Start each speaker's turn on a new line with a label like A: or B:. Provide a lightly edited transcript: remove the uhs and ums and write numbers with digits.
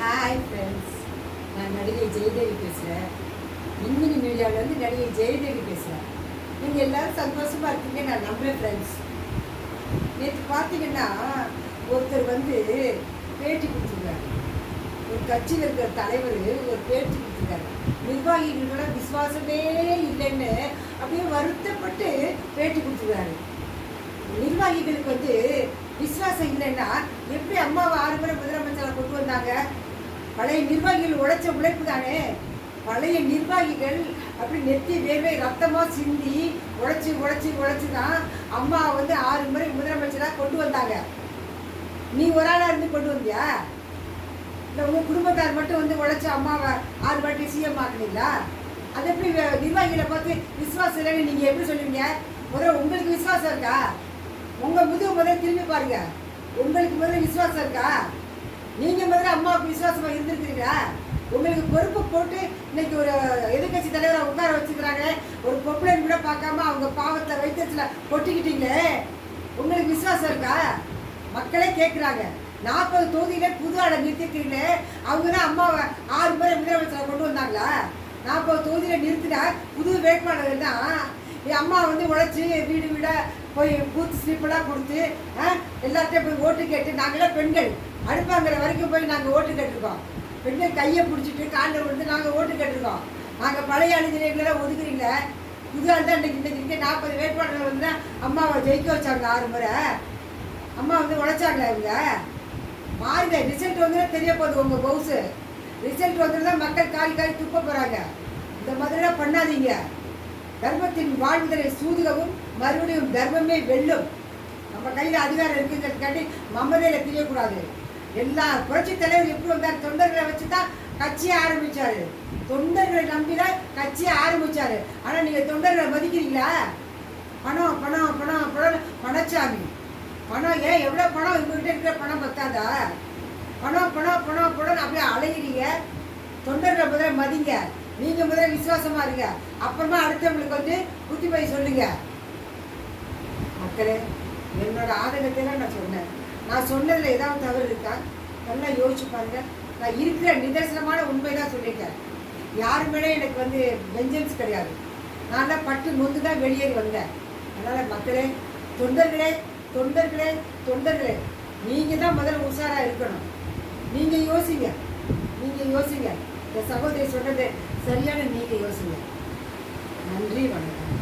A: Hi friends, நான் நடிகை ஜெயதேவி பேசுகிறேன். மின்மினி மீடியாவிலேருந்து நடிகை ஜெயதேவி பேசுகிறேன். நீங்கள் எல்லோரும் சந்தோஷமாக இருக்கீங்க நான் நம்புகிறேன் ஃப்ரெண்ட்ஸ். நேற்று பார்த்தீங்கன்னா ஒருத்தர் பேட்டி கொடுத்துருக்காரு. ஒரு கட்சியில் இருக்கிற தலைவர் ஒரு பேட்டி கொடுத்துருக்காரு. நிர்வாகிகளோட விசுவாசமே இல்லைன்னு அப்படியே வருத்தப்பட்டு பேட்டி கொடுத்துருக்காரு. நிர்வாகிகளுக்கு விசுவாசம் இல்லைன்னா எப்படி அம்மாவை 6 முறை முதலமைச்சரை கொண்டு வந்தாங்க? பழைய நிர்வாகிகள் உழைச்ச உழைப்பு தானே. பழைய நிர்வாகிகள் அப்படி நெத்தி வேர்வை ரத்தமாக சிந்தி உழைச்சி உழைச்சி உழைச்சி தான் அம்மா 6 முறை முதலமைச்சராக கொண்டு வந்தாங்க. நீ ஒரு ஆளாக இருந்து கொண்டு வந்தியா? இல்லை உங்கள் குடும்பத்தார் மட்டும் உழைச்சி அம்மாவை 6 வாட்டி சிஎம் ஆக்குனீங்களா? அது எப்படி நிர்வாகிகளை பார்த்து விசுவாசம் இல்லைன்னு நீங்கள் எப்படி சொல்லுவீங்க? முதல்ல உங்களுக்கு விசுவாசம் இருக்கா? உங்கள் முதல்ல திரும்பி பாருங்க. உங்களுக்கு முதல்ல விசுவாசம் இருக்கா? நீங்கள் முதல்ல அம்மாவுக்கு விசுவாசமாக இருந்திருக்கிறீங்களா? உங்களுக்கு பொறுப்பு போட்டு இன்னைக்கு ஒரு எதிர்கட்சி தலைவரை உட்கார வச்சுக்கிறாங்க. ஒரு பொம்பளைன்னு கூட பார்க்காம அவங்க பாவத்தை வைத்தியத்தில் கொட்டிக்கிட்டீங்களே, உங்களுக்கு விசுவாசம் இருக்கா? மக்களே கேட்குறாங்க. 40 தொகுதியில புது ஆளை நிறுத்திக்கிறீங்களே, அவங்க தான் அம்மாவை 6 முறை முதலமைச்சரை கொண்டு வந்தாங்களா? 40 தொகுதியில் நிறுத்தினா புது வேட்பாளர்கள் தான் அம்மா உழைச்சி வீடு வீடாக போய் பூத்து ஸ்லிப்பெல்லாம் கொடுத்து எல்லார்ட்டையும் போய் ஓட்டு கேட்டு, நாங்களாம் பெண்கள் அடுப்பாங்கிற வரைக்கும் போய் நாங்கள் ஓட்டு கேட்டிருக்கோம். பெண்கள் கையை பிடிச்சிட்டு காலில் நாங்கள் ஓட்டு கேட்டிருக்கோம். நாங்கள் பழைய அணிதிரைகளெல்லாம் ஒதுக்குறீங்க. புது ஆள் தான் இன்னைக்கு 40 வேட்பாளர்கள் தான் அம்மாவை ஜெயிக்க வச்சாங்க 6 முறை. அம்மா உழைச்சாங்களா? இவங்க மாறுங்க. ரிசல்ட் தெரிய போகுது. உங்கள் பவுஸு ரிசல்ட் தான் மக்கள் காலி காலி துப்ப போகிறாங்க. இந்த மாதிரிலாம் பண்ணாதீங்க. தர்மத்தின் வாழ்வுதலை சூதுகவும் மறுபடியும் தர்மமே வெல்லும். நம்ம கையில் அதிகாரம் இருக்குங்கிறதுக்காண்டி மமதையில் தெரியக்கூடாது. எல்லா புரட்சி தலைவர் எப்படி வந்தார்? தொண்டர்களை வச்சு தான் கட்சியை ஆரம்பித்தார். தொண்டர்களை நம்பி தான் கட்சியை ஆரம்பித்தார். ஆனால் நீங்கள் தொண்டர்களை மதிக்கிறீங்களா? பணம் பணம் பணம் பணம் பணச்சாமி பணம். ஏன் எவ்வளோ பணம் இவங்ககிட்ட இருக்கிற பணம் பத்தாதா? பணம் பணம் பணம் பணம் அப்படியே அலைகிறீங்க. தொண்டர்களை முதல்ல மதிங்க. நீங்கள் முதல்ல விசுவாசமாக இருங்க. அப்புறமா அடுத்தவங்களுக்கு புத்தி போய் சொல்லுங்க. மக்களே, என்னோட ஆதங்கத்தைலாம் நான் சொன்னேன். நான் சொன்னதில் ஏதாவது தவறு இருக்கா? நல்லா யோசிச்சு பாருங்க. நான் இருக்கிற நிதர்சனமான உண்மை தான் சொல்லிட்டேன். யாரு மேலே எனக்கு வெஞ்சன்ஸ் கிடையாது. நான் தான் பட்டு நொந்து தான் வெளியேறி வந்தேன். அதனால் மக்களே, தொண்டர்களே தொண்டர்களே தொண்டர்களே, நீங்கள் தான் முதல்ல உஷாராக இருக்கணும். நீங்கள் யோசிங்க. நீங்கள் யோசிங்க. இந்த சகோதரி சொன்னது சரியான. நீங்கள் யோசிங்க. நன்றி, வணக்கம்.